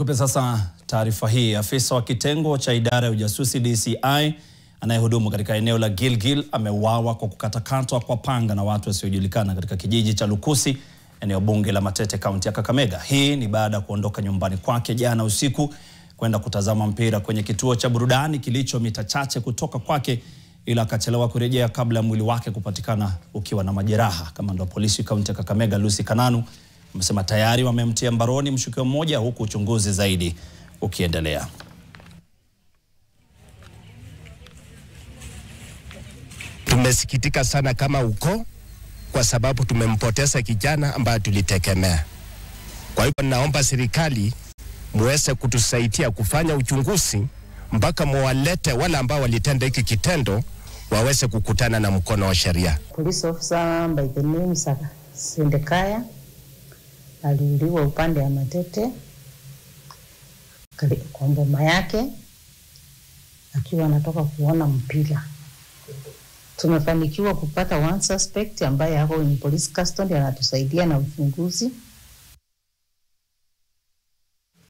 Nikupe sasa taarifa hii. Afisa wa kitengo cha idara ya ujasusi DCI anayehudumu katika eneo la Gilgil ameuawa kwa kukatakatwa kwa panga na watu wasiojulikana katika kijiji cha Lukusi, eneo bunge la Matete, kaunti ya Kakamega. Hii ni baada ya kuondoka nyumbani kwake jana usiku kwenda kutazama mpira kwenye kituo cha burudani kilicho mita chache kutoka kwake, ila akachelewa kurejea kabla ya mwili wake kupatikana ukiwa na majeraha. Kamanda wa polisi kaunti ya Kakamega Lucy Kananu amesema tayari wamemtia mbaroni mshukiwa mmoja, huku uchunguzi zaidi ukiendelea. Tumesikitika sana kama uko, kwa sababu tumempoteza kijana ambaye tulitegemea. Kwa hivyo naomba serikali muweze kutusaidia kufanya uchunguzi mpaka muwalete wale ambao walitenda hiki kitendo waweze kukutana na mkono wa sheria. Police officer by the name Sendekaya aliuliwa upande wa Matete kwa ngoma yake akiwa anatoka kuona mpira. Tumefanikiwa kupata one suspect ambaye yako in police custody, anatusaidia na uchunguzi.